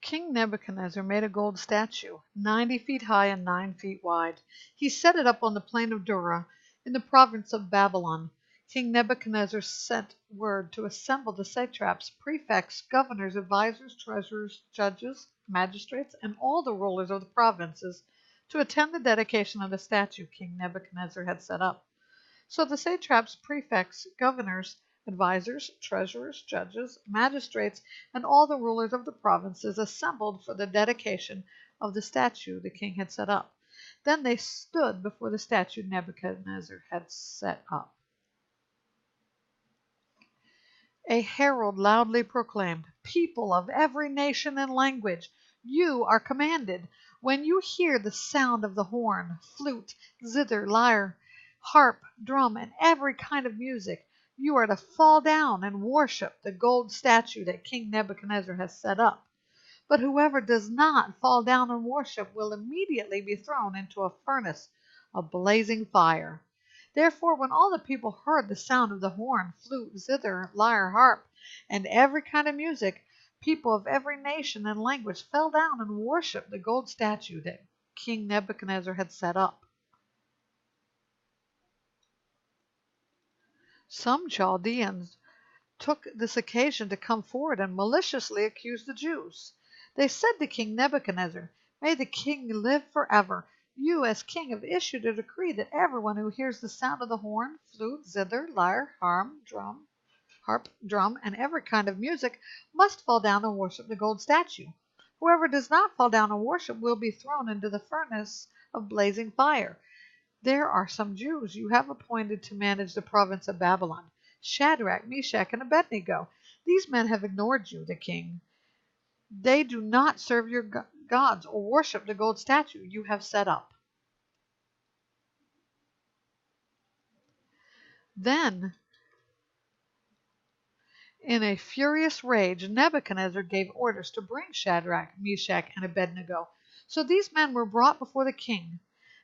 King Nebuchadnezzar made a gold statue, 90 feet high and 9 feet wide. He set it up on the plain of Dura, in the province of Babylon. King Nebuchadnezzar sent word to assemble the satraps, prefects, governors, advisors, treasurers, judges, magistrates, and all the rulers of the provinces to attend the dedication of the statue King Nebuchadnezzar had set up. So the satraps, prefects, governors, advisors, treasurers, judges, magistrates, and all the rulers of the provinces assembled for the dedication of the statue the king had set up. Then they stood before the statue Nebuchadnezzar had set up. A herald loudly proclaimed, "People of every nation and language, you are commanded, when you hear the sound of the horn, flute, zither, lyre, harp, drum, and every kind of music, you are to fall down and worship the gold statue that King Nebuchadnezzar has set up. But whoever does not fall down and worship will immediately be thrown into a furnace of blazing fire." Therefore, when all the people heard the sound of the horn, flute, zither, lyre, harp, and every kind of music, people of every nation and language fell down and worshipped the gold statue that King Nebuchadnezzar had set up. Some Chaldeans took this occasion to come forward and maliciously accuse the Jews. They said to King Nebuchadnezzar, "May the king live forever. You, as king, have issued a decree that everyone who hears the sound of the horn, flute, zither, lyre, harp, drum, and every kind of music must fall down and worship the gold statue. Whoever does not fall down and worship will be thrown into the furnace of blazing fire. There are some Jews you have appointed to manage the province of Babylon, Shadrach, Meshach, and Abednego. These men have ignored you, the king. They do not serve your gods or worship the gold statue you have set up." Then, in a furious rage, Nebuchadnezzar gave orders to bring Shadrach, Meshach, and Abednego. So these men were brought before the king.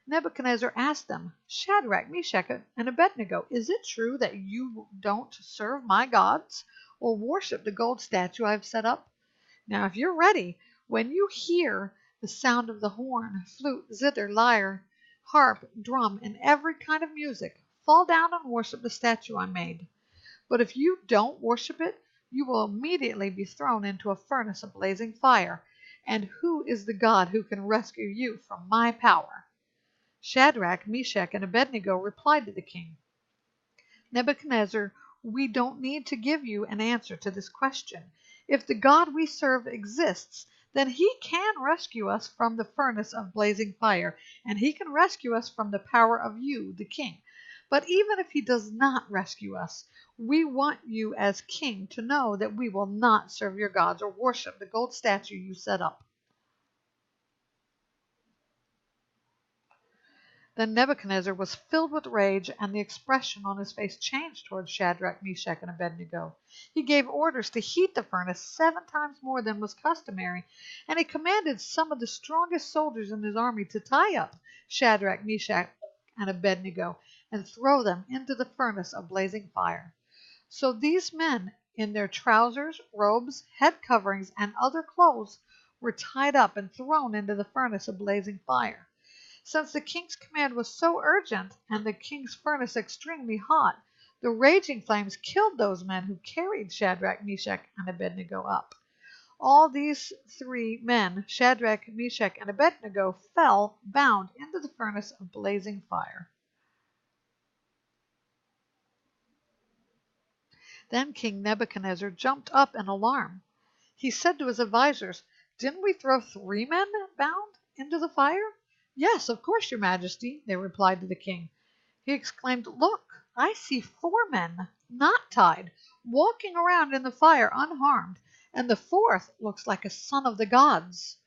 Nebuchadnezzar asked them, "Shadrach, Meshach, and Abednego, is it true that you don't serve my gods or worship the gold statue I have set up? Now, if you're ready, when you hear the sound of the horn, flute, zither, lyre, harp, drum, and every kind of music, fall down and worship the statue I made. But if you don't worship it, you will immediately be thrown into a furnace of blazing fire. And who is the God who can rescue you from my power?" Shadrach, Meshach, and Abednego replied to the king, "Nebuchadnezzar, we don't need to give you an answer to this question. If the God we serve exists, then he can rescue us from the furnace of blazing fire, and he can rescue us from the power of you, the king. But even if he does not rescue us, we want you as king to know that we will not serve your gods or worship the gold statue you set up." Then Nebuchadnezzar was filled with rage, and the expression on his face changed towards Shadrach, Meshach, and Abednego. He gave orders to heat the furnace 7 times more than was customary, and he commanded some of the strongest soldiers in his army to tie up Shadrach, Meshach, and Abednego and throw them into the furnace of blazing fire. So these men, in their trousers, robes, head coverings, and other clothes, were tied up and thrown into the furnace of blazing fire. Since the king's command was so urgent and the king's furnace extremely hot, the raging flames killed those men who carried Shadrach, Meshach, and Abednego up. All these 3 men, Shadrach, Meshach, and Abednego, fell bound into the furnace of blazing fire. Then King Nebuchadnezzar jumped up in alarm. He said to his advisers, "Didn't we throw 3 men bound into the fire?" "Yes, of course, your majesty," they replied to the king. He exclaimed, "Look, I see 4 men, not tied, walking around in the fire unharmed, and the 4th looks like a son of the gods."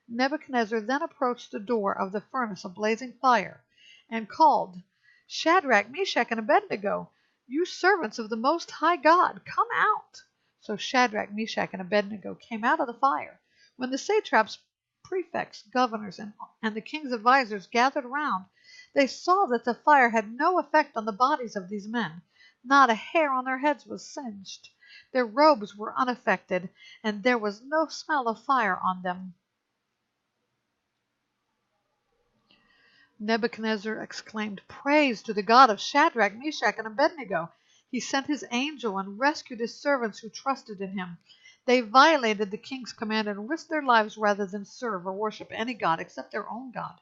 Nebuchadnezzar then approached the door of the furnace of blazing fire and called, "Shadrach, Meshach, and Abednego, you servants of the Most High God, come out." So Shadrach, Meshach, and Abednego came out of the fire. When the satraps, prefects, governors, and the king's advisers gathered around, they saw that the fire had no effect on the bodies of these men. Not a hair on their heads was singed. Their robes were unaffected, and there was no smell of fire on them. Nebuchadnezzar exclaimed, "Praise to the God of Shadrach, Meshach, and Abednego! He sent his angel and rescued his servants who trusted in him. They violated the king's command and risked their lives rather than serve or worship any god except their own God.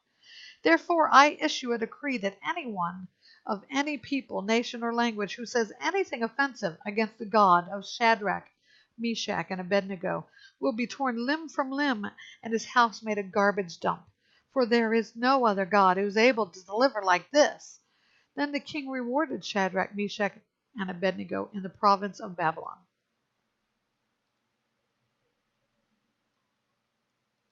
Therefore I issue a decree that anyone of any people, nation, or language who says anything offensive against the God of Shadrach, Meshach, and Abednego will be torn limb from limb and his house made a garbage dump. For there is no other God who is able to deliver like this." Then the king rewarded Shadrach, Meshach, and Abednego in the province of Babylon.